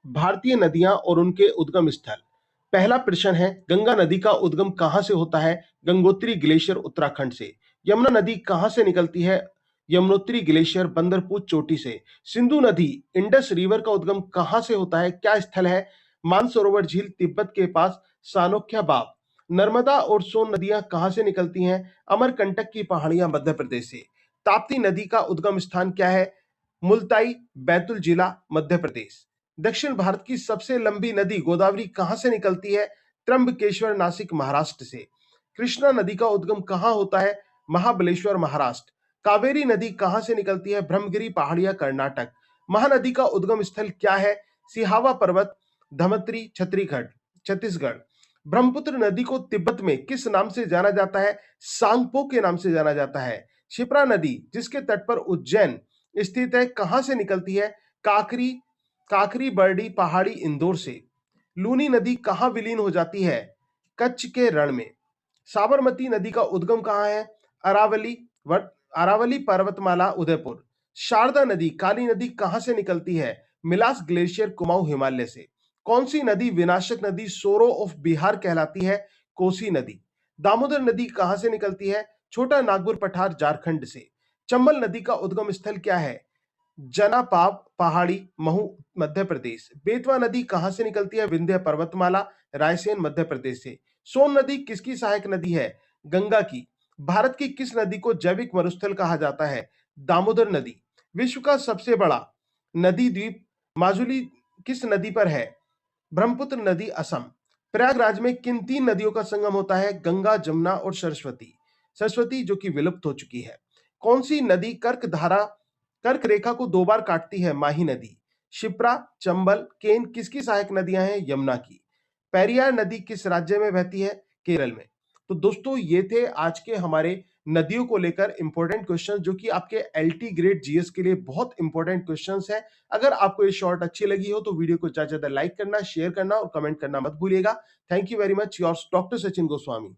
भारतीय नदियां और उनके उद्गम स्थल। पहला प्रश्न है, गंगा नदी का उद्गम कहां से होता है? गंगोत्री ग्लेशियर उत्तराखंड से। यमुना नदी कहां से निकलती है? यमुनोत्री ग्लेशियर बंदरपूर चोटी से। सिंधु नदी इंडस रिवर का उद्गम कहां से होता है? क्या स्थल है? मानसरोवर झील तिब्बत के पास सानोख्या बाब। नर्मदा और सोन नदियां कहां से निकलती हैं? अमरकंटक की पहाड़ियां मध्य प्रदेश से। ताप्ती नदी का उद्गम स्थान क्या है? मुल्ताई, बैतूल जिला, मध्य प्रदेश। दक्षिण भारत की सबसे लंबी नदी गोदावरी कहां से निकलती है? त्र्यंबकेश्वर, नासिक, महाराष्ट्र से। कृष्णा नदी का उद्गम कहां होता है? महाबलेश्वर, महाराष्ट्र। कावेरी नदी कहां से निकलती है? ब्रह्मगिरी पहाड़ियां, कर्नाटक। महानदी का उद्गम स्थल क्या है? सिहावा पर्वत, धमत्री, छत्तीसगढ़। ब्रह्मपुत्र नदी को तिब्बत में किस नाम से जाना जाता है? सांगपो के नाम से जाना जाता है। क्षिप्रा नदी जिसके तट पर उज्जैन स्थित है, कहां से निकलती है? काकरी काकरी बरडी पहाड़ी, इंदौर से। लूनी नदी कहां विलीन हो जाती है? कच्छ के रण में। साबरमती नदी का उद्गम कहां है? अरावली अरावली पर्वतमाला, उदयपुर। शारदा नदी, काली नदी कहां से निकलती है? मिलास ग्लेशियर, कुमाऊं, हिमालय से। कौन सी नदी विनाशक नदी सोरो ऑफ बिहार कहलाती है? कोसी नदी। दामोदर नदी कहां से निकलती है? छोटा नागपुर पठार, झारखंड से। चंबल नदी का उद्गम स्थल क्या है? जनापाव पहाड़ी, महू, मध्य प्रदेश। बेतवा नदी कहां से निकलती है? विंध्य पर्वतमाला, रायसेन, मध्य प्रदेश से। सोन नदी किसकी सहायक नदी है? गंगा की। भारत की किस नदी को जैविक मरुस्थल कहा जाता है? दामोदर नदी। विश्व का सबसे बड़ा नदी द्वीप माजुली किस नदी पर है? ब्रह्मपुत्र नदी, असम। प्रयागराज में किन तीन नदियों का संगम होता है? गंगा, जमुना और सरस्वती। सरस्वती जो कि विलुप्त हो चुकी है। कौन सी नदी कर्क रेखा को दो बार काटती है? माही नदी। शिप्रा, चंबल, केन किसकी सहायक नदियां हैं? यमुना की। पेरियार नदी किस राज्य में बहती है? केरल में। तो दोस्तों, ये थे आज के हमारे नदियों को लेकर इंपॉर्टेंट क्वेश्चन, जो कि आपके एलटी ग्रेड जीएस के लिए बहुत इंपॉर्टेंट क्वेश्चंस है। अगर आपको ये शॉर्ट अच्छी लगी हो तो वीडियो को ज्यादा से ज्यादा लाइक करना, शेयर करना और कमेंट करना मत भूलिएगा। Thank you very much, your doctor Sachin Goswami.